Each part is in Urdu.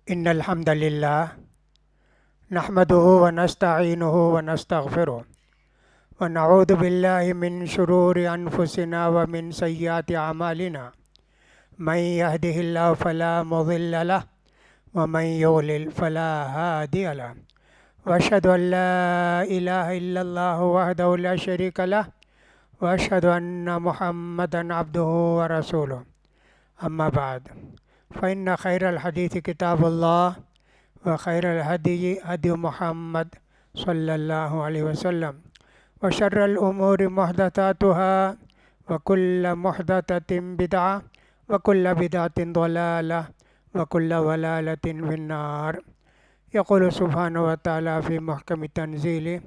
إن الحمد لله نحمده ونستعينه ونستغفره ونعوذ بالله من شرور أنفسنا ومن سيئات أعمالنا. من يهده الله فلا مضل له ومن يضلل فلا هادي له، وأشهد أن لا إله إلا الله وحده لا شريك له، وأشهد أن محمدا عبده ورسوله. أما بعد، فإن خير الحديث كتاب الله، وخير الهدي هدي محمد صلى الله عليه وسلم، وشر الأمور محدثاتها، وكل محدثة بدعة، وكل بدعة ضلالة، وكل ضلالة في النار. يقول سبحانه وتعالى في محكم تنزيله: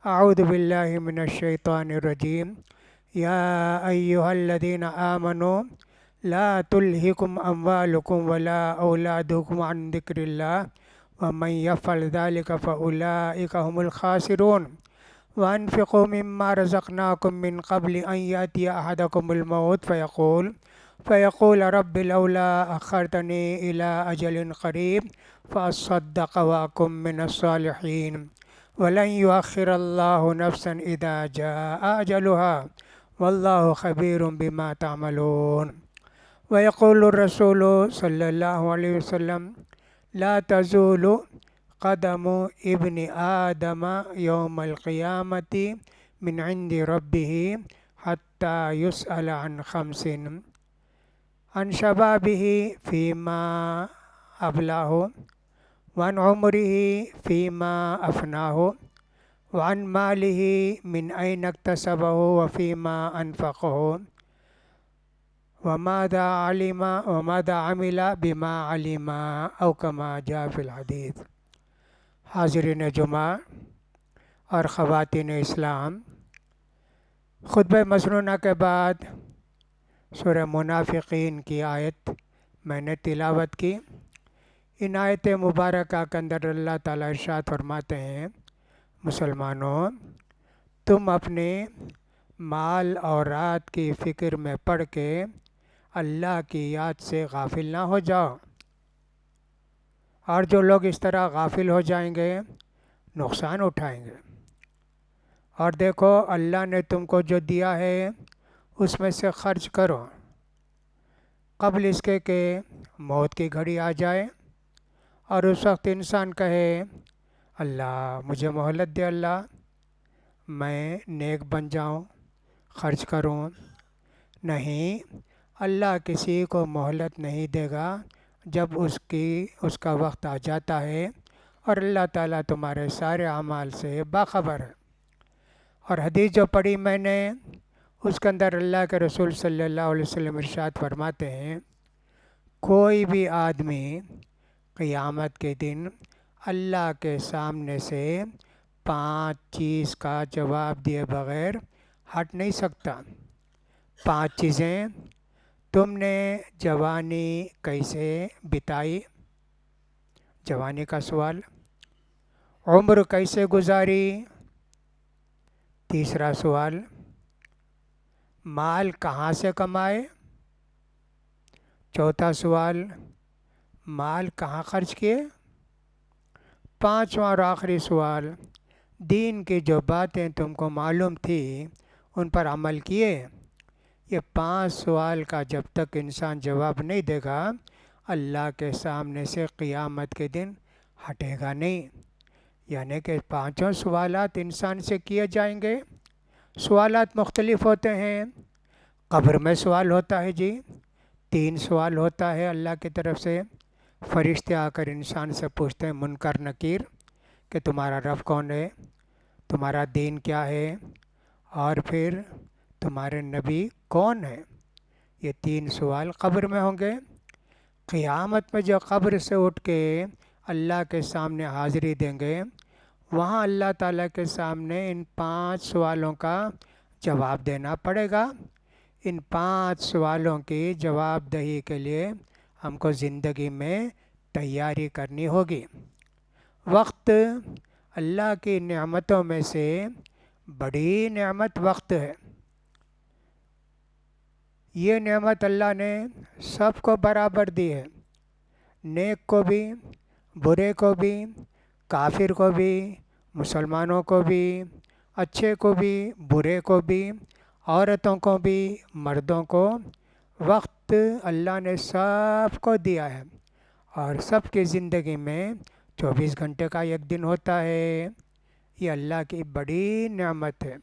أعوذ بالله من الشيطان الرجيم. يا أيها الذين آمنوا لا تلهكم أموالكم ولا أولادكم عن ذكر الله ومن يفعل ذلك فأولئك هم الخاسرون. وأنفقوا مما رزقناكم من قبل أن يأتي أحدكم الموت فيقول رب لولا أخرتني إلى أجل قريب فأصدق وأكن من الصالحين ولن يؤخر الله نفسا إذا جاء أجلها والله خبير بما تعملون. ويقول الرسول صلى الله عليه وسلم: لا تزول قدم ابن آدم يوم القيامة من عند ربه حتى يسأل عن خمس: عن شبابه فيما أبلاه، وعن عمره فيما أفناه، وعن ماله من أين اكتسبه وفيما أنفقه، وماذا عمل بما علم، أو كما جاء في الحديث. حاضرین جمعہ اور خواتین اسلام، خطبہ مسنونہ کے بعد سورہ منافقین کی آیت میں نے تلاوت کی۔ ان آیت مبارکہ کے اندر اللہ تعالیٰ ارشاد فرماتے ہیں: مسلمانوں، تم اپنے مال اور رات کی فکر میں پڑ کے اللہ کی یاد سے غافل نہ ہو جاؤ۔ اور جو لوگ اس طرح غافل ہو جائیں گے نقصان اٹھائیں گے۔ اور دیکھو، اللہ نے تم کو جو دیا ہے اس میں سے خرچ کرو قبل اس کے کہ موت کی گھڑی آ جائے، اور اس وقت انسان کہے اللہ مجھے مہلت دے، اللہ میں نیک بن جاؤں، خرچ کروں۔ نہیں، اللہ کسی کو مہلت نہیں دے گا جب اس کا وقت آ جاتا ہے، اور اللہ تعالیٰ تمہارے سارے اعمال سے باخبر ہے۔ اور حدیث جو پڑھی میں نے، اس کے اندر اللہ کے رسول صلی اللہ علیہ وسلم ارشاد فرماتے ہیں: کوئی بھی آدمی قیامت کے دن اللہ کے سامنے سے 5 چیز کا جواب دیے بغیر ہٹ نہیں سکتا۔ 5 چیزیں: تم نے جوانی کیسے بتائی، جوانی کا سوال۔ عمر کیسے گزاری، تیسرا سوال۔ مال کہاں سے کمائے، چوتھا سوال۔ مال کہاں خرچ کیے، پانچواں اور آخری سوال۔ دین کی جو باتیں تم کو معلوم تھی ان پر عمل کیے۔ یہ 5 سوال کا جب تک انسان جواب نہیں دے گا، اللہ کے سامنے سے قیامت کے دن ہٹے گا نہیں۔ یعنی کہ 5 سوالات انسان سے کیے جائیں گے۔ سوالات مختلف ہوتے ہیں۔ قبر میں سوال ہوتا ہے، جی 3 سوال ہوتا ہے اللہ کی طرف سے۔ فرشتے آ کر انسان سے پوچھتے ہیں، منکر نکیر، کہ تمہارا رب کون ہے، تمہارا دین کیا ہے، اور پھر تمہارے نبی کون ہے۔ یہ 3 سوال قبر میں ہوں گے۔ قیامت میں جو قبر سے اٹھ کے اللہ کے سامنے حاضری دیں گے، وہاں اللہ تعالیٰ کے سامنے ان 5 سوالوں کا جواب دینا پڑے گا۔ ان 5 سوالوں کی جواب دہی کے لیے ہم کو زندگی میں تیاری کرنی ہوگی۔ وقت اللہ کی نعمتوں میں سے بڑی نعمت وقت ہے۔ یہ نعمت اللہ نے سب کو برابر دی ہے، نیک کو بھی برے کو بھی، کافر کو بھی، مسلمانوں کو بھی، اچھے کو بھی، برے کو بھی، عورتوں کو بھی، مردوں کو، وقت اللہ نے سب کو دیا ہے، اور سب کی زندگی میں 24 گھنٹے کا ایک دن ہوتا ہے۔ یہ اللہ کی بڑی نعمت ہے۔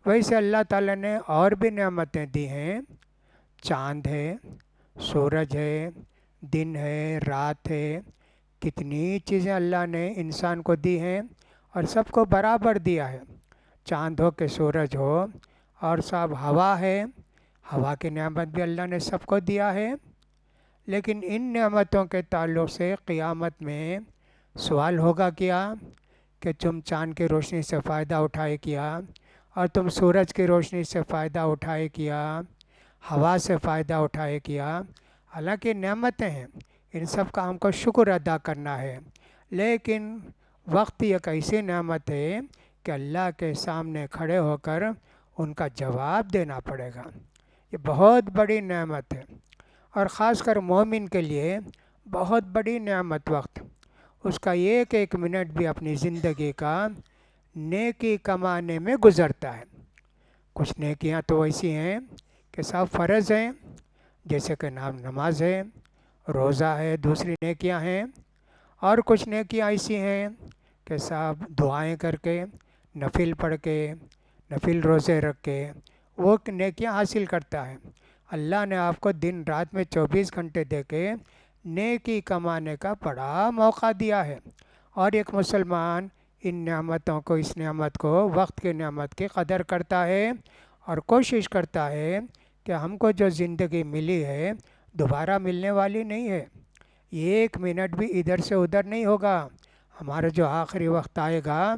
ویسے اللہ تعالیٰ نے اور بھی نعمتیں دی ہیں، چاند ہے، سورج ہے، دن ہے، رات ہے، کتنی چیزیں اللہ نے انسان کو دی ہیں، اور سب کو برابر دیا ہے۔ چاند ہو کہ سورج ہو، اور صاحب ہوا ہے، ہوا کی نعمت بھی اللہ نے سب کو دیا ہے۔ لیکن ان نعمتوں کے تعلق سے قیامت میں سوال ہوگا کیا، کہ تم چاند کی روشنی سے فائدہ اٹھائے کیا، اور تم سورج کی روشنی سے فائدہ اٹھائے کیا، ہوا سے فائدہ اٹھائے کیا۔ حالانکہ نعمتیں ہیں، ان سب کا ہم کو شکر ادا کرنا ہے، لیکن وقت ایک ایسی نعمت ہے کہ اللہ کے سامنے کھڑے ہو کر ان کا جواب دینا پڑے گا۔ یہ بہت بڑی نعمت ہے، اور خاص کر مومن کے لیے بہت بڑی نعمت وقت۔ اس کا ایک ایک منٹ بھی اپنی زندگی کا نیکی کمانے میں گزرتا ہے۔ کچھ نیکیاں تو ایسی ہیں کہ سب فرض ہیں، جیسے کہ نماز ہے، روزہ ہے، دوسری نیکیاں ہیں، اور کچھ نیکیاں ایسی ہیں کہ صاحب دعائیں کر کے، نفل پڑھ کے، نفل روزے رکھ کے وہ نیکیاں حاصل کرتا ہے۔ اللہ نے آپ کو دن رات میں 24 گھنٹے دے کے نیکی کمانے کا بڑا موقع دیا ہے، اور ایک مسلمان ان نعمتوں کو، اس نعمت کو، وقت کی نعمت کی قدر کرتا ہے، اور کوشش کرتا ہے کہ ہم کو جو زندگی ملی ہے دوبارہ ملنے والی نہیں ہے، ایک منٹ بھی ادھر سے ادھر نہیں ہوگا۔ ہمارا جو آخری وقت آئے گا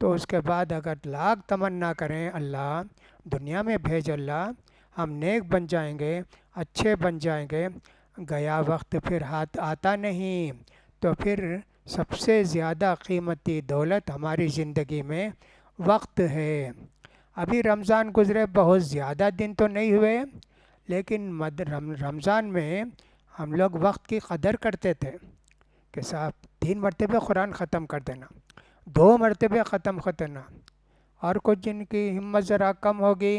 تو اس کے بعد اگر لاکھ تمنا کریں اللہ دنیا میں بھیج اللہ، ہم نیک بن جائیں گے، اچھے بن جائیں گے، گیا وقت پھر ہاتھ آتا نہیں۔ تو پھر سب سے زیادہ قیمتی دولت ہماری زندگی میں وقت ہے۔ ابھی رمضان گزرے، بہت زیادہ دن تو نہیں ہوئے، لیکن رمضان میں ہم لوگ وقت کی قدر کرتے تھے کہ صاحب 3 مرتبہ قرآن ختم کر دینا، 2 مرتبہ ختم کرنا، اور کچھ جن کی ہمت ذرا کم ہوگی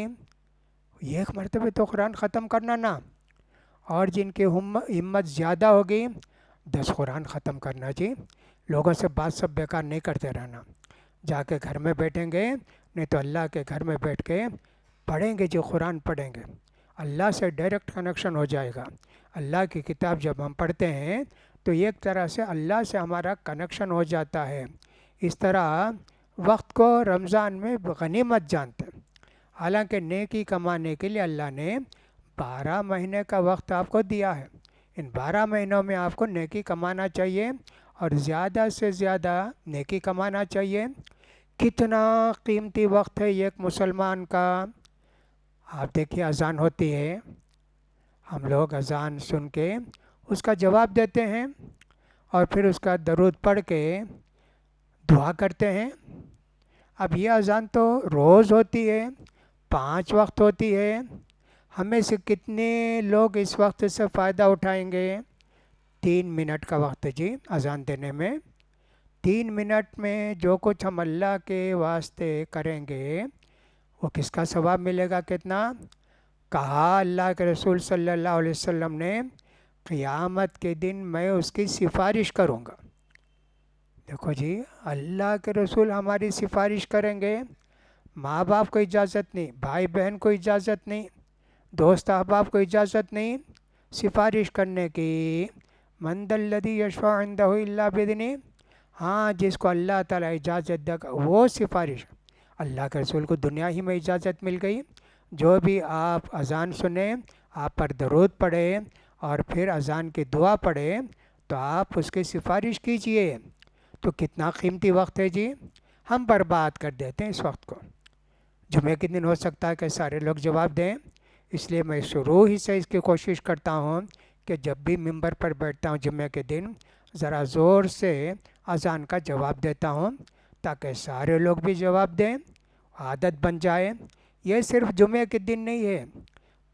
1 مرتبہ تو قرآن ختم کرنا نا، اور جن کی ہمت زیادہ ہوگی 10 قرآن ختم کرنا جی۔ لوگوں سے بات سب بیکار نہیں کرتے رہنا، جا کے گھر میں بیٹھیں گے، نہیں تو اللہ کے گھر میں بیٹھ کے پڑھیں گے، جو قرآن پڑھیں گے اللہ سے ڈائریکٹ کنیکشن ہو جائے گا۔ اللہ کی کتاب جب ہم پڑھتے ہیں تو ایک طرح سے اللہ سے ہمارا کنیکشن ہو جاتا ہے۔ اس طرح وقت کو رمضان میں غنیمت جانتے ہیں۔ حالانکہ نیکی کمانے کے لیے اللہ نے 12 مہینے کا وقت آپ کو دیا ہے، ان 12 مہینوں میں آپ کو نیکی کمانا چاہیے، اور زیادہ سے زیادہ نیکی کمانا چاہیے۔ کتنا قیمتی وقت ہے ایک مسلمان کا۔ آپ دیکھیے اذان ہوتی ہے، ہم لوگ اذان سن کے اس کا جواب دیتے ہیں، اور پھر اس کا درود پڑھ کے دعا کرتے ہیں۔ اب یہ اذان تو روز ہوتی ہے، 5 وقت ہوتی ہے، ہمیں سے کتنے لوگ اس وقت سے فائدہ اٹھائیں گے؟ 3 منٹ کا وقت جی اذان دینے میں، 3 منٹ میں جو کچھ ہم اللہ کے واسطے کریں گے وہ کس کا ثواب ملے گا؟ کتنا کہا اللہ کے رسول صلی اللہ علیہ وسلم نے، قیامت کے دن میں اس کی سفارش کروں گا۔ دیکھو جی، اللہ کے رسول ہماری سفارش کریں گے، ماں باپ کو اجازت نہیں، بھائی بہن کو اجازت نہیں، دوست احباب کو اجازت نہیں سفارش کرنے کی۔ من ذا الذی یشفع عندہ الا باذنہ، ہاں جس کو اللہ تعالیٰ اجازت دے گا وہ سفارش۔ اللہ کے رسول کو دنیا ہی میں اجازت مل گئی، جو بھی آپ اذان سنیں، آپ پر درود پڑھیں، اور پھر اذان کی دعا پڑھیں تو آپ اس کی سفارش کیجئے۔ تو کتنا قیمتی وقت ہے جی، ہم برباد کر دیتے ہیں اس وقت کو۔ جمعے کے دن ہو سکتا ہے کہ سارے لوگ جواب دیں، اس لیے میں شروع ہی سے اس کی کوشش کرتا ہوں کہ جب بھی ممبر پر بیٹھتا ہوں جمعے کے دن ذرا زور سے اذان کا جواب دیتا ہوں، تاکہ سارے لوگ بھی جواب دیں، عادت بن جائے۔ یہ صرف جمعے کے دن نہیں ہے،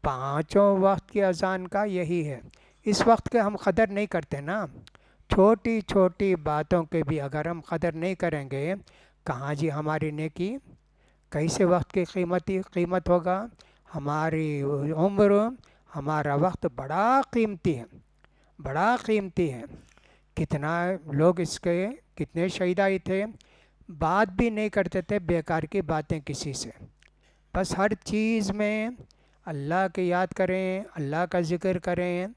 5 وقت کی اذان کا یہی ہے۔ اس وقت کے ہم قدر نہیں کرتے نا، چھوٹی چھوٹی باتوں کے بھی اگر ہم قدر نہیں کریں گے، کہاں جی ہماری نیکی، کیسے وقت کی قیمت ہوگا؟ ہماری عمر، ہمارا وقت بڑا قیمتی ہے، بڑا قیمتی ہے۔ کتنا لوگ اس کے کتنے شہیدائی تھے، بات بھی نہیں کرتے تھے بیکار کی باتیں کسی سے، بس ہر چیز میں اللہ کی یاد کریں، اللہ کا ذکر کریں،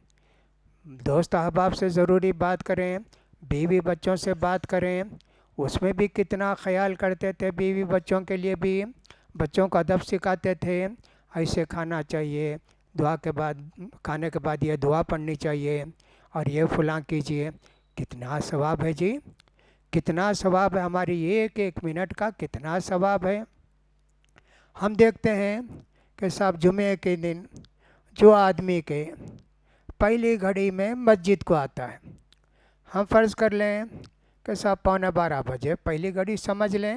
دوست احباب سے ضروری بات کریں، بیوی بچوں سے بات کریں، اس میں بھی کتنا خیال کرتے تھے، بیوی بچوں کے لیے بھی بچوں کو ادب سکھاتے تھے، ایسے کھانا چاہیے، دعا کے بعد، کھانے کے بعد یہ دعا پڑھنی چاہیے، اور یہ فلاں کیجیے۔ کتنا ثواب ہے جی، کتنا ثواب ہے، ہماری ایک ایک منٹ کا کتنا ثواب ہے۔ ہم دیکھتے ہیں کہ صاحب جمعے کے دن جو آدمی کے پہلی گھڑی میں مسجد کو آتا ہے، ہم فرض کر لیں کہ صاحب 11:45 پہلی گھڑی سمجھ لیں،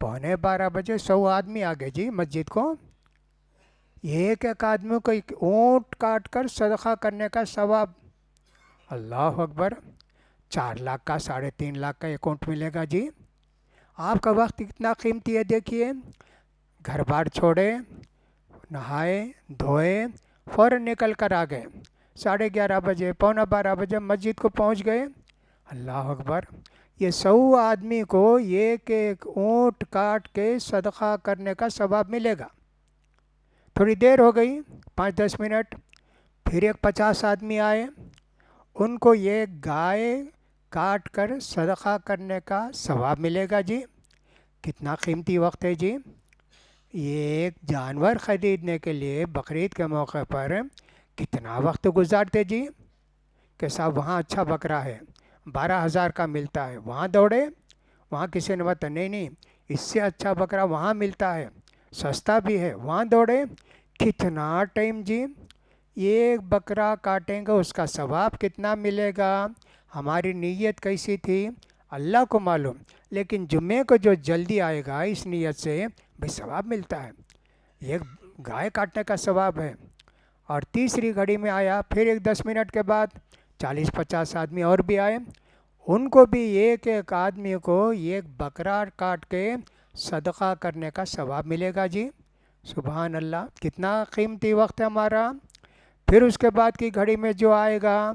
11:15 100 آدمی آ گئے جی مسجد کو، ایک ایک آدمی کو ایک اونٹ کاٹ کر صدقہ کرنے کا ثواب، اللہ اکبر، 4 لاکھ کا 3.5 لاکھ کا اکاؤنٹ ملے گا جی۔ آپ کا وقت کتنا قیمتی ہے، دیکھیے، گھر بار چھوڑے، نہائے دھوئے، فوراً نکل کر آ گئے، 11:30 11:15 مسجد کو پہنچ گئے، اللہ اکبر، یہ 100 آدمی کو ایک ایک اونٹ کاٹ کے صدقہ کرنے کا ثواب ملے گا۔ تھوڑی دیر ہو گئی، 5-10 منٹ، پھر ایک 50 آدمی آئے، ان کو ایک گائے کاٹ کر صدقہ کرنے کا ثواب ملے گا جی۔ کتنا قیمتی وقت ہے جی۔ یہ ایک جانور خریدنے کے لیے بقرعید کے موقع پر کتنا وقت گزارتے جی، کہ صاحب وہاں اچھا بکرا ہے، 12,000 کا ملتا ہے، وہاں دوڑے، وہاں کسی نے بتا نہیں اس سے اچھا بکرا وہاں ملتا ہے، سستا بھی ہے، وہاں دوڑے، کتنا ٹائم جی۔ ایک بکرا کاٹیں گے اس کا ثواب کتنا ملے گا، ہماری نیت کیسی تھی اللہ کو معلوم، لیکن جمعے کو جو جلدی آئے گا اس نیت سے بھئی ثواب ملتا ہے، ایک گائے کاٹنے کا ثواب ہے۔ اور تیسری گھڑی میں آیا، پھر ایک 10 منٹ کے بعد 40-50 آدمی اور بھی آئے، ان کو بھی ایک ایک آدمی کو ایک بکرا کاٹ کے صدقہ کرنے کا ثواب ملے گا جی۔ سبحان اللہ، کتنا قیمتی وقت ہے ہمارا۔ پھر اس کے بعد کی گھڑی میں جو آئے گا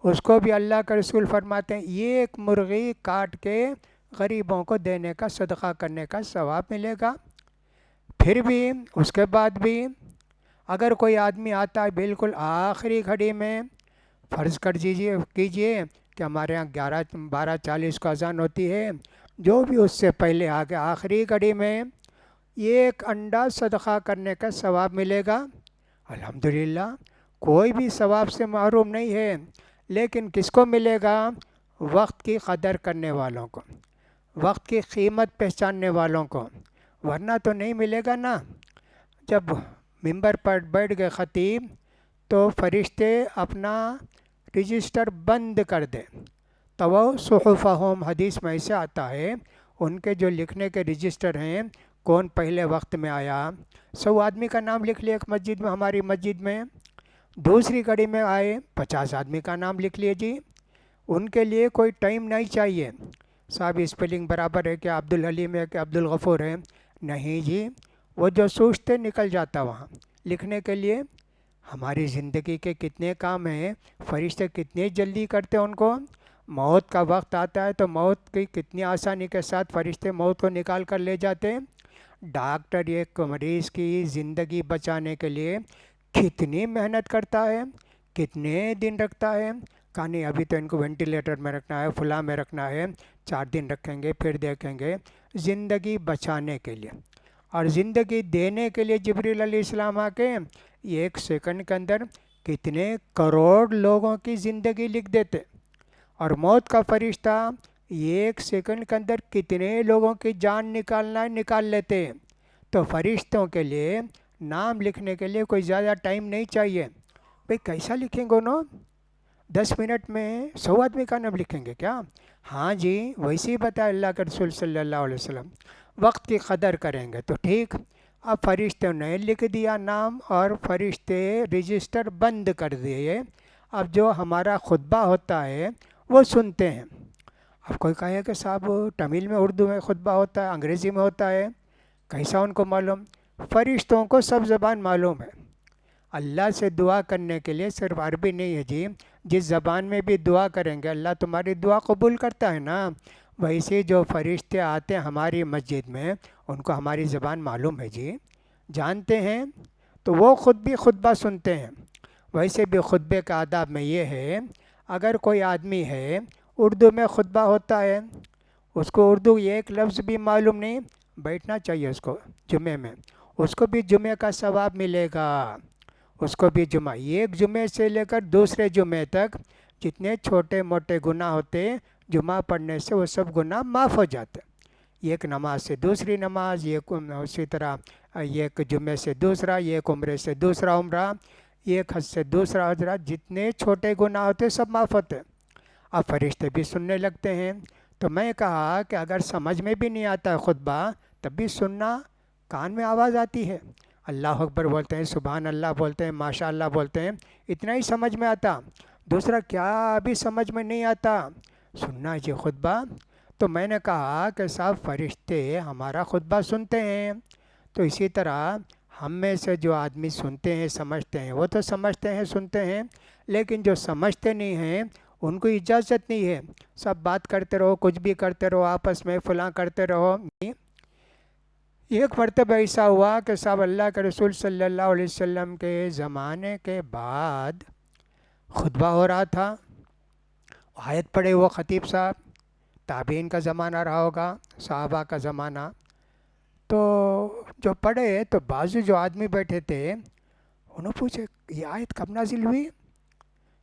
اس کو بھی اللہ کا رسول فرماتے ہیں ایک مرغی کاٹ کے غریبوں کو دینے کا، صدقہ کرنے کا ثواب ملے گا۔ پھر بھی اس کے بعد بھی اگر کوئی آدمی آتا ہے بالکل آخری گھڑی میں، فرض کر کیجئے کہ ہمارے یہاں 12:40 کو اذان ہوتی ہے، جو بھی اس سے پہلے آ کے آخری گھڑی میں ایک انڈا صدقہ کرنے کا ثواب ملے گا، الحمدللہ، کوئی بھی ثواب سے محروم نہیں ہے، لیکن کس کو ملے گا؟ وقت کی قدر کرنے والوں کو، وقت کی قیمت پہچاننے والوں کو، ورنہ تو نہیں ملے گا نا۔ جب ممبر پر بیٹھ گئے خطیب تو فرشتے اپنا رجسٹر بند کر دیں، تو وہ صحفہم، حدیث میں ایسے آتا ہے، ان کے جو لکھنے کے رجسٹر ہیں، کون پہلے وقت میں آیا، 100 آدمی کا نام لکھ لیا ایک مسجد میں، ہماری مسجد میں، دوسری گھڑی میں آئے 50 آدمی کا نام لکھ لیے جی، ان کے لیے کوئی ٹائم نہیں چاہیے، صاحب اسپیلنگ برابر ہے کہ عبدالحلیم ہے کہ عبدالغفور ہے، نہیں جی، وہ جو سوچتے نکل جاتا وہاں لکھنے کے لیے۔ ہماری زندگی کے کتنے کام ہیں، فرشتے کتنے جلدی کرتے ہیں ان کو، موت کا وقت آتا ہے تو موت کی کتنی آسانی کے ساتھ فرشتے موت کو نکال کر لے جاتے ہیں۔ ڈاکٹر ایک مریض کی زندگی بچانے کے لیے کتنی محنت کرتا ہے، کتنے دن رکھتا ہے، کہا نہیں ابھی تو ان کو وینٹیلیٹر میں رکھنا ہے، فلاں میں رکھنا ہے، 4 دن رکھیں گے پھر دیکھیں گے، زندگی بچانے کے لیے اور زندگی دینے کے لیے جبریل علیہ السلام آ کے 1 سیکنڈ کے اندر کتنے کروڑ لوگوں کی زندگی لکھ دیتے، اور موت کا فرشتہ 1 سیکنڈ کے اندر کتنے لوگوں کی جان نکالنا ہے نکال لیتے ہیں۔ تو فرشتوں کے لیے نام لکھنے کے لیے کوئی زیادہ ٹائم نہیں چاہیے، بھئی کیسا لکھیں گے انہوں، 10 منٹ میں 100 آدمی کا نام لکھیں گے کیا؟ ہاں جی، ویسے ہی بتایا اللہ کے رسول صلی اللہ علیہ وسلم، وقت کی قدر کریں گے تو ٹھیک۔ اب فرشتوں نے لکھ دیا نام اور فرشتے رجسٹر بند کر دیے، اب جو ہمارا خطبہ ہوتا ہے وہ سنتے ہیں۔ اب کوئی کہے کہ صاحب تمل میں اردو میں خطبہ ہوتا ہے، انگریزی میں ہوتا ہے، کیسا ان کو معلوم؟ فرشتوں کو سب زبان معلوم ہے۔ اللہ سے دعا کرنے کے لیے صرف عربی نہیں ہے جی، جس زبان میں بھی دعا کریں گے اللہ تمہاری دعا قبول کرتا ہے نا۔ ویسے جو فرشتے آتے ہیں ہماری مسجد میں، ان کو ہماری زبان معلوم ہے جی، جانتے ہیں، تو وہ خود بھی خطبہ سنتے ہیں۔ ویسے بھی خطبے کا آداب میں یہ ہے، اگر کوئی آدمی ہے اردو میں خطبہ ہوتا ہے، اس کو اردو ایک لفظ بھی معلوم نہیں، بیٹھنا چاہیے اس کو جمعے میں، اس کو بھی جمعے کا ثواب ملے گا۔ اس کو بھی جمعہ، ایک جمعے سے لے کر دوسرے جمعے تک جتنے چھوٹے موٹے گناہ ہوتے، جمعہ پڑھنے سے وہ سب گناہ معاف ہو جاتے۔ ایک نماز سے دوسری نماز، اسی طرح ایک جمعے سے دوسرا، ایک عمرے سے دوسرا عمرہ، ایک حج سے دوسرا حج، جتنے چھوٹے گناہ ہوتے سب معاف ہوتے۔ اب فرشتے بھی سننے لگتے ہیں۔ تو میں کہا کہ اگر سمجھ میں بھی نہیں آتا ہے خطبہ، تب بھی سننا، کان میں آواز آتی ہے، اللہ اکبر بولتے ہیں، سبحان اللہ بولتے ہیں، ماشاء اللہ بولتے ہیں، اتنا ہی سمجھ میں آتا، دوسرا کیا بھی سمجھ میں نہیں آتا، سننا جی خطبہ۔ تو میں نے کہا کہ صاحب فرشتے ہمارا خطبہ سنتے ہیں، تو اسی طرح ہم میں سے جو آدمی سنتے ہیں سمجھتے ہیں، وہ تو سمجھتے ہیں سنتے ہیں، لیکن جو سمجھتے نہیں ہیں ان کو اجازت نہیں ہے، سب بات کرتے رہو، کچھ بھی کرتے رہو، آپس میں فلاں کرتے رہو۔ ایک مرتبہ ایسا ہوا کہ صاحب اللہ کے رسول صلی اللہ علیہ وسلم کے زمانے کے بعد خطبہ ہو رہا تھا، آیت پڑھے وہ خطیب صاحب، تابعین کا زمانہ رہا ہوگا، صحابہ کا زمانہ، تو جو پڑھے تو بازو جو آدمی بیٹھے تھے انہوں پوچھے یہ آیت کب نازل ہوئی،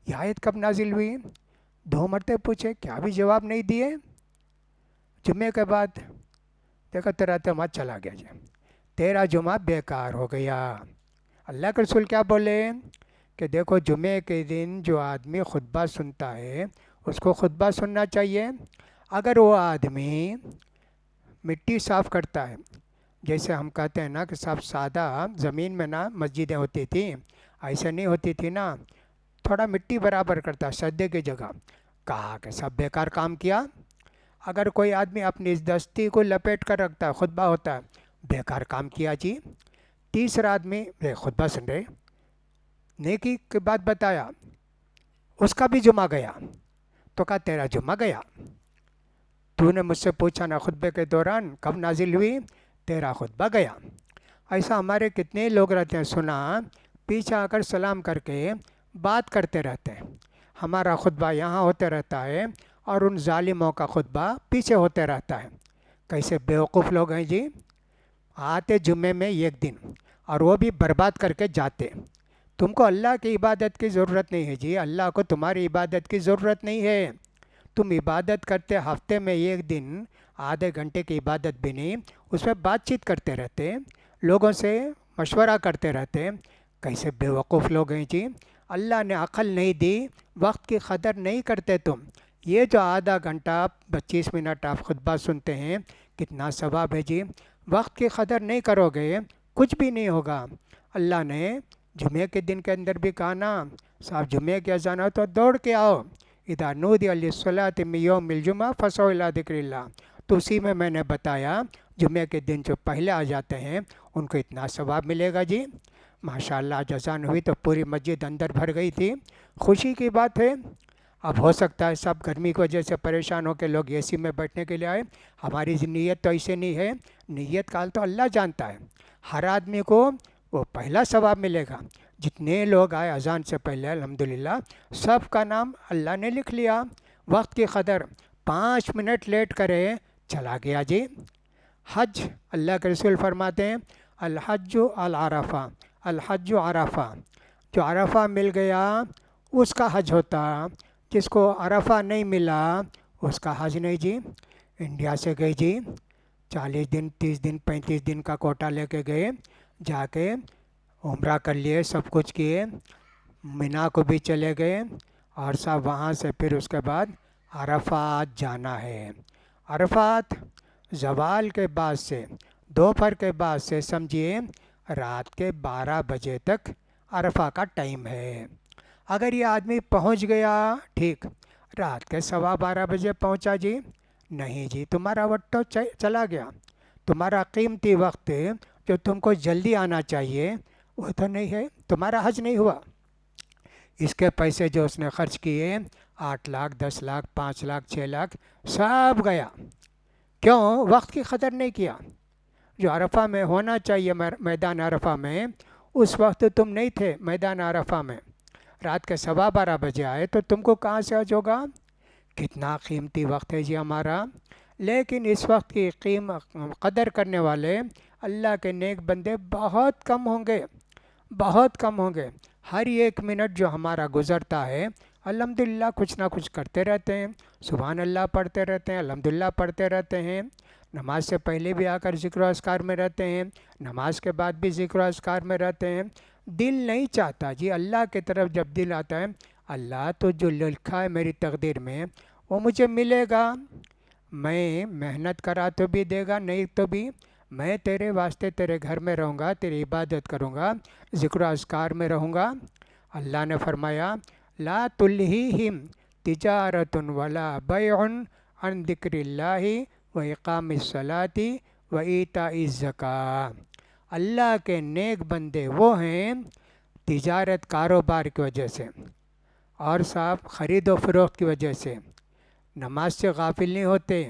یہ آیت کب نازل ہوئی؟ دو مرتبہ پوچھے، کیا بھی جواب نہیں دیے۔ جمعے کے بعد دیکھا تیرا تو مت چلا گیا جی، تیرا جمعہ بیکار ہو گیا۔ اللہ کے رسول کیا بولے کہ دیکھو جمعے کے دن جو آدمی خطبہ سنتا ہے اس کو خطبہ سننا چاہیے۔ اگر وہ آدمی مٹی صاف کرتا ہے، جیسے ہم کہتے ہیں نا کہ صاحب سادہ زمین میں نا مسجدیں ہوتی تھیں، ایسے نہیں ہوتی تھی نا، تھوڑا مٹی برابر کرتا سجدے کی جگہ، کہا کہ سب بیکار کام کیا۔ اگر کوئی آدمی اپنی اس دستی کو لپیٹ کر رکھتا ہے، خطبہ ہوتا ہے، بیکار کام کیا جی۔ تیسرا آدمی خطبہ سن رہے، نیکی کی بات بتایا، اس کا بھی جمعہ گیا، تو کہا تیرا جمعہ گیا، تو نے مجھ سے پوچھا نا خطبے کے دوران کب نازل ہوئی، تیرا خطبہ گیا۔ ایسا ہمارے کتنے لوگ رہتے ہیں، سنا پیچھے آ کر سلام کر کے بات کرتے رہتے ہیں، ہمارا خطبہ یہاں ہوتے رہتا ہے اور ان ظالموں کا خطبہ پیچھے ہوتے رہتا ہے۔ کیسے بیوقوف لوگ ہیں جی، آتے جمعے میں ایک دن اور وہ بھی برباد کر کے جاتے۔ تم کو اللہ کی عبادت کی ضرورت نہیں ہے جی، اللہ کو تمہاری عبادت کی ضرورت نہیں ہے، تم عبادت کرتے ہفتے میں ایک دن آدھے گھنٹے کی عبادت بھی نہیں، اس میں بات چیت کرتے رہتے، لوگوں سے مشورہ کرتے رہتے، کیسے بیوقوف لوگ ہیں جی۔ اللہ نے عقل نہیں دی، وقت کی قدر نہیں کرتے تم۔ یہ جو آدھا گھنٹہ 25 منٹ آپ خطبہ سنتے ہیں کتنا ثواب ہے جی، وقت کی قدر نہیں کرو گے کچھ بھی نہیں ہوگا۔ اللہ نے جمعے کے دن کے اندر بھی کہا نا، صاحب جمعے کی اذان ہو تو دوڑ کے آؤ، اذا نودی للصلاۃ من یوم الجمعہ فاسعوا الی ذکر اللہ، تو اسی میں میں نے بتایا جمعے کے دن جو پہلے آ جاتے ہیں ان کو اتنا ثواب ملے گا جی۔ ماشاء اللہ آج اذان ہوئی تو پوری مسجد اندر بھر گئی تھی، خوشی کی بات ہے۔ اب ہو سکتا ہے سب گرمی کی وجہ سے پریشان ہو کے لوگ اے سی میں بیٹھنے کے لیے آئے، ہماری نیت تو ایسے نہیں ہے، نیت کا حال تو اللہ جانتا ہے، ہر آدمی کو وہ پہلا ثواب ملے گا۔ جتنے لوگ آئے اذان سے پہلے الحمدللہ سب کا نام اللہ نے لکھ لیا۔ وقت کی قدر 5 منٹ لیٹ کرے چلا گیا جی۔ حج، اللہ کے رسول فرماتے ہیں الحج العرفہ، الحج عرفہ، جو عرفہ مل گیا اس کا حج ہوتا، جس کو عرفہ نہیں ملا اس کا حج نہیں جی۔ انڈیا سے گئے جی، 40 دن 30 دن 35 دن کا کوٹا لے کے گئے، جا کے عمرہ کر لیے، سب کچھ کیے، مینا کو بھی چلے گئے، اور سب وہاں سے پھر اس کے بعد عرفات جانا ہے۔ عرفات زوال کے بعد سے، دوپہر کے بعد سے سمجھیے رات کے 12 بجے تک عرفہ کا ٹائم ہے۔ اگر یہ آدمی پہنچ گیا ٹھیک، رات کے 12:15 بجے پہنچا جی، نہیں جی، تمہارا وقت تو چلا گیا، تمہارا قیمتی وقت جو تم کو جلدی آنا چاہیے وہ تو نہیں ہے، تمہارا حج نہیں ہوا۔ اس کے پیسے جو اس نے خرچ کیے 8 لاکھ 10 لاکھ 5 لاکھ 6 لاکھ سب گیا، کیوں؟ وقت کی قدر نہیں کیا۔ جو عرفہ میں ہونا چاہیے میدان عرفہ میں، اس وقت تم نہیں تھے میدان عرفہ میں، رات کے 12:15 بجے آئے تو تم کو کہاں سے حج ہوگا؟ کتنا قیمتی وقت ہے جی ہمارا، لیکن اس وقت کی قدر کرنے والے اللہ کے نیک بندے بہت کم ہوں گے، بہت کم ہوں گے۔ ہر ایک منٹ جو ہمارا گزرتا ہے الحمدللہ کچھ نہ کچھ کرتے رہتے ہیں، سبحان اللہ پڑھتے رہتے ہیں، الحمدللہ پڑھتے رہتے ہیں، نماز سے پہلے بھی آ کر ذکر و اذکار میں رہتے ہیں، نماز کے بعد بھی ذکر و اذکار میں رہتے ہیں۔ دل نہیں چاہتا جی، اللہ کی طرف جب دل آتا ہے، اللہ تو جو لکھا ہے میری تقدیر میں وہ مجھے ملے گا، میں محنت کرا تو بھی دے گا، نہیں تو بھی میں تیرے واسطے تیرے گھر میں رہوں گا، تیری عبادت کروں گا، ذکر و اذکار میں رہوں گا۔ اللہ نے فرمایا لا تلہیہم تجارت ولا بیع عن ذکر اللہ و اقام الصلاۃ و ایتاء الزکاۃ۔ اللہ کے نیک بندے وہ ہیں تجارت کاروبار کی وجہ سے اور صاحب خرید و فروخت کی وجہ سے نماز سے غافل نہیں ہوتے،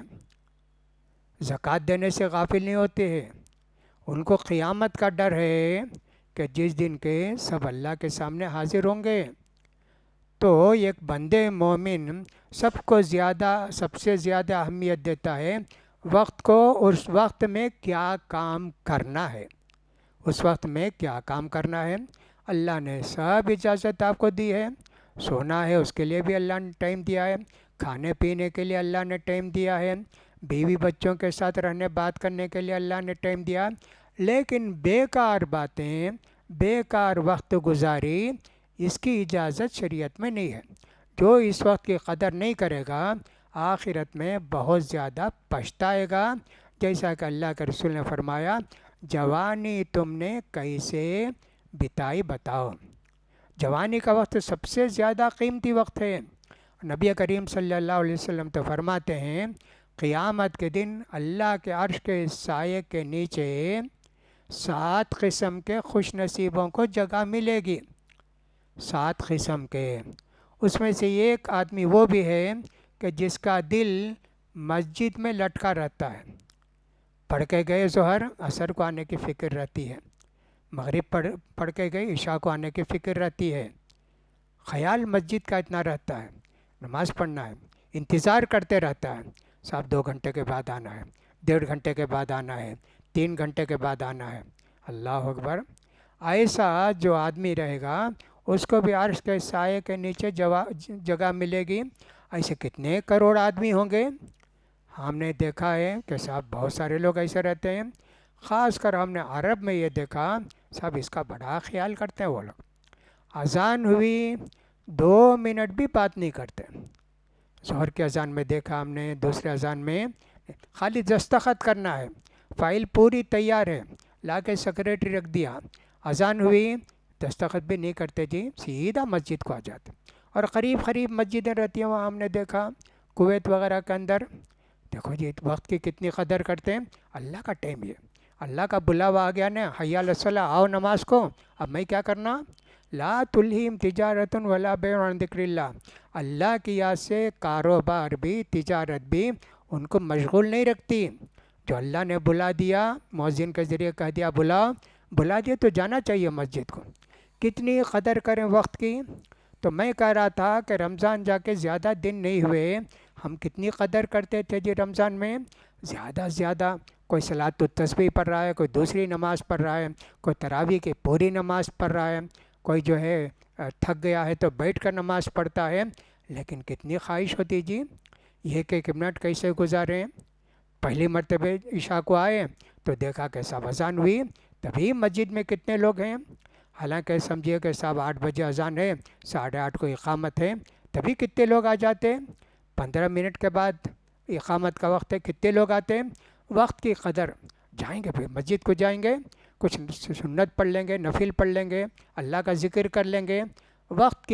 زکوٰۃ دینے سے غافل نہیں ہوتے ہیں، ان کو قیامت کا ڈر ہے کہ جس دن کے سب اللہ کے سامنے حاضر ہوں گے۔ تو ایک بندے مومن سب سے زیادہ اہمیت دیتا ہے وقت کو، اس وقت میں کیا کام کرنا ہے، اس وقت میں کیا کام کرنا ہے۔ اللہ نے سب اجازت آپ کو دی ہے، سونا ہے اس کے لیے بھی اللہ نے ٹائم دیا ہے، کھانے پینے کے لیے اللہ نے ٹائم دیا ہے، بیوی بچوں کے ساتھ رہنے بات کرنے کے لیے اللہ نے ٹائم دیا، لیکن بیکار باتیں، بیکار وقت گزاری، اس کی اجازت شریعت میں نہیں ہے۔ جو اس وقت کی قدر نہیں کرے گا آخرت میں بہت زیادہ پچھتائے گا، جیسا کہ اللہ کے رسول نے فرمایا جوانی تم نے کیسے بتائی بتاؤ۔ جوانی کا وقت سب سے زیادہ قیمتی وقت ہے۔ نبی کریم صلی اللہ علیہ وسلم تو فرماتے ہیں قیامت کے دن اللہ کے عرش کے سائے کے نیچے 7 قسم کے خوش نصیبوں کو جگہ ملے گی، 7 قسم کے۔ اس میں سے ایک آدمی وہ بھی ہے کہ جس کا دل مسجد میں لٹکا رہتا ہے، پڑھ کے گئے ظہر عصر کو آنے کی فکر رہتی ہے، مغرب پڑھ کے گئے عشاء کو آنے کی فکر رہتی ہے، خیال مسجد کا اتنا رہتا ہے، نماز پڑھنا ہے، انتظار کرتے رہتا ہے، صاحب 2 گھنٹے کے بعد آنا ہے، 1.5 گھنٹے کے بعد آنا ہے، 3 گھنٹے کے بعد آنا ہے۔ اللہ اکبر! ایسا جو آدمی رہے گا اس کو بھی عرش کے سائے کے نیچے جگہ ملے گی۔ ایسے کتنے کروڑ آدمی ہوں گے؟ ہم نے دیکھا ہے کہ صاحب بہت سارے لوگ ایسے رہتے ہیں، خاص کر ہم نے عرب میں یہ دیکھا صاحب اس کا بڑا خیال کرتے ہیں وہ لوگ۔ اذان ہوئی 2 منٹ بھی بات نہیں کرتے، ظہر کی اذان میں دیکھا ہم نے، دوسرے اذان میں خالی دستخط کرنا ہے، فائل پوری تیار ہے، لا کے سیکریٹری رکھ دیا، اذان ہوئی دستخط بھی نہیں کرتے جی، سیدھا مسجد کو آ جاتے۔ اور قریب قریب مسجدیں رہتی ہیں وہاں ہم نے دیکھا، کویت وغیرہ کے اندر، دیکھو جی وقت کی کتنی قدر کرتے ہیں۔ اللہ کا ٹائم یہ، اللہ کا بلاوا آ گیا نا، حی علی الصلاۃ، آؤ نماز کو، اب میں کیا کرنا؟ لا تلہم تجارت ولا بیع عن ذکر اللہ، اللہ کی یاد سے کاروبار بھی تجارت بھی ان کو مشغول نہیں رکھتی۔ جو اللہ نے بلا دیا، مؤذن کے ذریعے کہہ دیا بلا دیا تو جانا چاہیے مسجد کو۔ کتنی قدر کریں وقت کی۔ تو میں کہہ رہا تھا کہ رمضان جا کے زیادہ دن نہیں ہوئے، ہم کتنی قدر کرتے تھے جی رمضان میں، زیادہ سے زیادہ کوئی صلاۃ التسبیح پڑھ رہا ہے، کوئی دوسری نماز پڑھ رہا ہے، کوئی تراویح کی پوری نماز پڑھ رہا ہے، کوئی جو ہے تھک گیا ہے تو بیٹھ کر نماز پڑھتا ہے، لیکن کتنی خواہش ہوتی جی یہ کہ ایک منٹ کیسے گزاریں۔ پہلی مرتبہ عشاء کو آئے تو دیکھا کہ صاحب اذان ہوئی، تبھی مسجد میں کتنے لوگ ہیں، حالانکہ سمجھیے کہ صاحب 8 بجے اذان ہے، 8:30 کو اقامت ہے، تبھی کتنے لوگ آ جاتے، 15 منٹ کے بعد اقامت کا وقت ہے، کتنے لوگ آتے۔ وقت کی قدر، جائیں گے پھر مسجد کو جائیں گے، کچھ سنت پڑھ لیں گے، نفل پڑھ لیں گے، اللہ کا ذکر کر لیں گے۔ وقت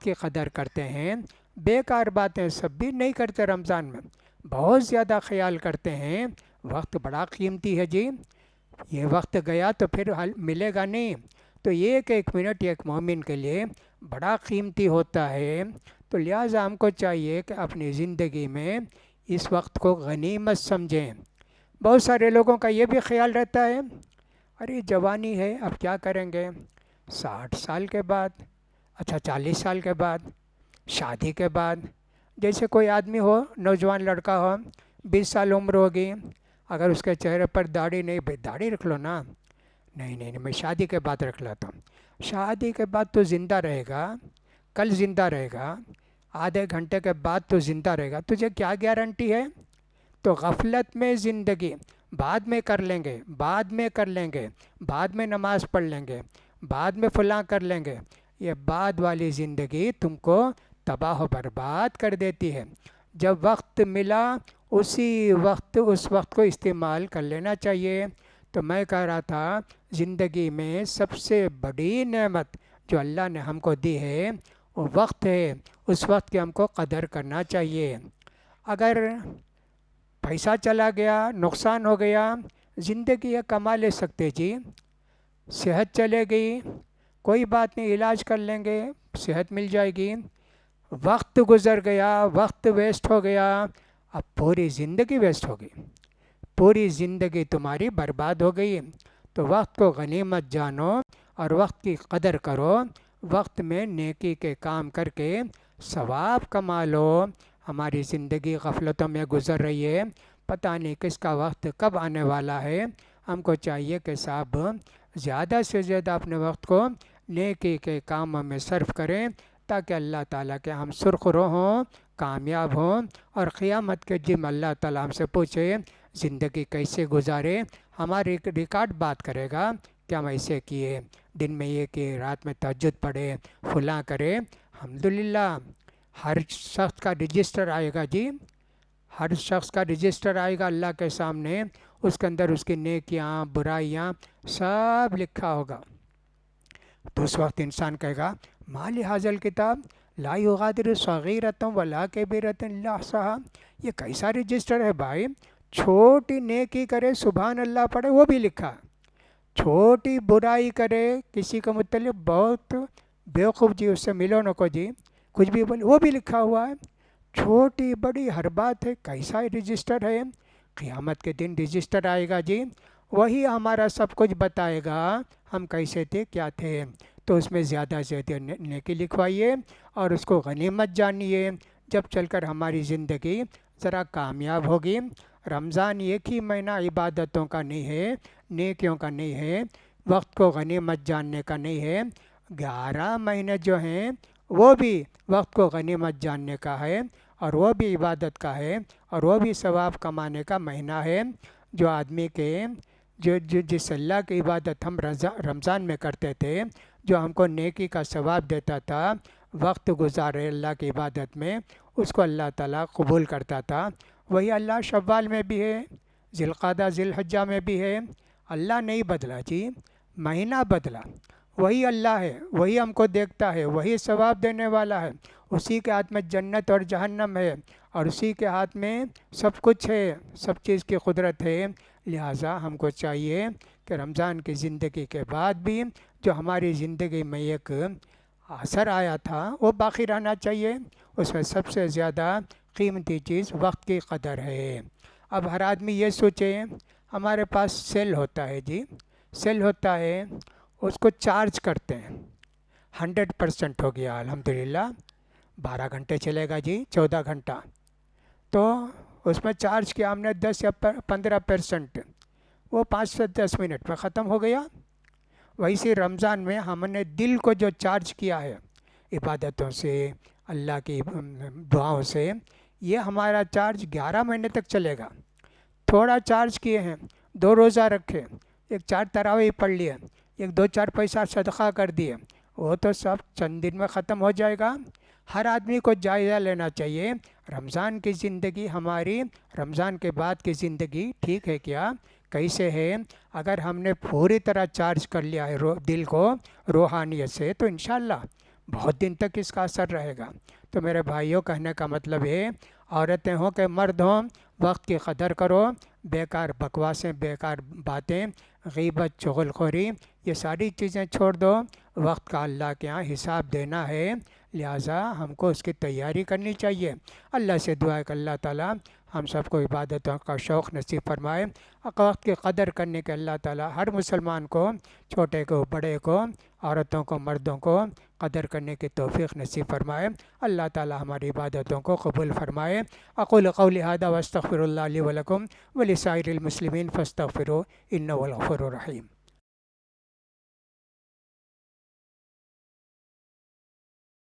کی قدر کرتے ہیں، بیکار باتیں سب بھی نہیں کرتے رمضان میں، بہت زیادہ خیال کرتے ہیں۔ وقت بڑا قیمتی ہے جی، یہ وقت گیا تو پھر ملے گا نہیں، تو ایک ایک منٹ ایک مومن کے لیے بڑا قیمتی ہوتا ہے۔ تو لہٰذا ہم کو چاہیے کہ اپنی زندگی میں اس وقت کو غنیمت سمجھیں۔ بہت سارے لوگوں کا یہ بھی خیال رہتا ہے، ارے جوانی ہے اب کیا کریں گے، 60 سال کے بعد، اچھا 40 سال کے بعد، شادی کے بعد۔ جیسے کوئی آدمی ہو، نوجوان لڑکا ہو، 20 سال عمر ہوگی، اگر اس کے چہرے پر داڑھی نہیں، بھائی داڑھی رکھ لو نا، نہیں نہیں نہیں میں شادی کے بعد رکھ لیتا ہوں۔ شادی کے بعد تو زندہ رہے گا، کل زندہ رہے گا، آدھے گھنٹے کے بعد تو زندہ رہے گا، تجھے کیا گارنٹی ہے؟ تو غفلت میں زندگی، بعد میں کر لیں گے، بعد میں کر لیں گے، بعد میں نماز پڑھ لیں گے، بعد میں فلاں کر لیں گے، یہ بعد والی زندگی تم کو تباہ و برباد کر دیتی ہے۔ جب وقت ملا اسی وقت اس وقت کو استعمال کر لینا چاہیے۔ تو میں کہہ رہا تھا زندگی میں سب سے بڑی نعمت جو اللہ نے ہم کو دی ہے وہ وقت ہے، اس وقت کی ہم کو قدر کرنا چاہیے۔ اگر پیسہ چلا گیا، نقصان ہو گیا، زندگی ہے کما لے سکتے جی، صحت چلے گئی کوئی بات نہیں، علاج کر لیں گے، صحت مل جائے گی۔ وقت گزر گیا، وقت ویسٹ ہو گیا، اب پوری زندگی ویسٹ ہو گئی، پوری زندگی تمہاری برباد ہو گئی۔ تو وقت کو غنیمت جانو اور وقت کی قدر کرو، وقت میں نیکی کے کام کر کے ثواب کما لو۔ ہماری زندگی غفلتوں میں گزر رہی ہے، پتہ نہیں کس کا وقت کب آنے والا ہے۔ ہم کو چاہیے کہ صاحب زیادہ سے زیادہ اپنے وقت کو نیکی کے کاموں میں صرف کریں، تاکہ اللہ تعالیٰ کے ہم سرخرو ہوں، کامیاب ہوں، اور قیامت کے دن اللہ تعالیٰ ہم سے پوچھے زندگی کیسے گزارے، ہماری ریکارڈ بات کرے گا کہ ہم ایسے کیے، دن میں یہ کیے، رات میں تہجد پڑھے، فلاں کرے۔ الحمدللہ ہر شخص کا رجسٹر آئے گا جی، ہر شخص کا رجسٹر آئے گا اللہ کے سامنے، اس کے اندر اس کی نیکیاں برائیاں سب لکھا ہوگا۔ تو اس وقت انسان کہے گا ما لہذا الکتاب لا یغادر صغیرۃ ولا کبیرۃ الا احصاها، یہ کیسا رجسٹر ہے بھائی، چھوٹی نیکی کرے سبحان اللہ پڑھے وہ بھی لکھا، چھوٹی برائی کرے کسی کے متعلق بہت بیوقوف جی اس سے ملو نہ کو جی کچھ بھی بولے وہ بھی لکھا ہوا ہے، چھوٹی بڑی ہر بات ہے، کیسا رجسٹر ہے۔ قیامت کے دن رجسٹر آئے گا جی، وہی ہمارا سب کچھ بتائے گا ہم کیسے تھے کیا تھے۔ تو اس میں زیادہ سے زیادہ نیکی لکھوائیے اور اس کو غنیمت جانیے، جب چل کر ہماری زندگی ذرا کامیاب ہوگی۔ رمضان ایک ہی مہینہ عبادتوں کا نہیں ہے، نیکیوں کا نہیں ہے، وقت کو غنیمت جاننے کا نہیں ہے، 11 مہینے جو ہیں وہ بھی وقت کو غنیمت جاننے کا ہے، اور وہ بھی عبادت کا ہے، اور وہ بھی ثواب کمانے کا مہینہ ہے۔ جو آدمی کے جس اللہ کی عبادت ہم رمضان میں کرتے تھے، جو ہم کو نیکی کا ثواب دیتا تھا، وقت گزارے اللہ کی عبادت میں، اس کو اللہ تعالیٰ قبول کرتا تھا، وہی اللہ شوال میں بھی ہے، ذی القعدہ ذی الحجہ میں بھی ہے۔ اللہ نہیں بدلا جی، مہینہ بدلا، وہی اللہ ہے، وہی ہم کو دیکھتا ہے، وہی ثواب دینے والا ہے، اسی کے ہاتھ میں جنت اور جہنم ہے، اور اسی کے ہاتھ میں سب کچھ ہے، سب چیز کی قدرت ہے۔ لہٰذا ہم کو چاہیے کہ رمضان کی زندگی کے بعد بھی جو ہماری زندگی میں ایک اثر آیا تھا وہ باقی رہنا چاہیے، اس میں سب سے زیادہ قیمتی چیز وقت کی قدر ہے۔ اب ہر آدمی یہ سوچے ہمارے پاس سیل ہوتا ہے جی، سیل ہوتا ہے، اس کو چارج کرتے ہیں، 100% ہو گیا الحمدللہ، 12 گھنٹے چلے گا جی، 14 گھنٹہ، تو اس میں چارج کیا ہم نے 10 یا 15%، وہ 5 سے 10 منٹ میں ختم ہو گیا۔ ویسے رمضان میں ہم نے دل کو جو چارج کیا ہے عبادتوں سے، اللہ کی دعاؤں سے، یہ ہمارا چارج 11 مہینے تک چلے گا۔ تھوڑا چارج کیے ہیں، 2 روزہ رکھے، 4 تراویح پڑھ لیے، 2-4 پیسہ صدقہ کر دیے، وہ تو سب چند دن میں ختم ہو جائے گا۔ ہر آدمی کو جائزہ لینا چاہیے رمضان کی زندگی ہماری، رمضان کے بعد کی زندگی ٹھیک ہے کیا، کیسے ہے؟ اگر ہم نے پوری طرح چارج کر لیا ہے دل کو روحانیت سے، تو انشاءاللہ بہت دن تک اس کا اثر رہے گا۔ تو میرے بھائیوں کہنے کا مطلب ہے عورتیں ہوں کہ مرد ہوں وقت کی قدر کرو، بیکار بکواسیں، بیکار باتیں، غیبت، چغل خوری، یہ ساری چیزیں چھوڑ دو۔ وقت کا اللہ کے ہاں حساب دینا ہے، لہٰذا ہم کو اس کی تیاری کرنی چاہیے۔ اللہ سے دعا ہے کہ اللہ تعالیٰ ہم سب کو عبادتوں کا شوق نصیب فرمائے، وقت کی قدر کرنے کے اللہ تعالیٰ ہر مسلمان کو، چھوٹے کو بڑے کو، عورتوں کو مردوں کو قدر کرنے کی توفیق نصیب فرمائے۔ اللہ تعالیٰ ہماری عبادتوں کو قبول فرمائے۔ اقول قولی ھذا واستغفر اللہ لی ولکم ولسائر المسلمین فاستغفروہ انہ هو الغفور الرحیم۔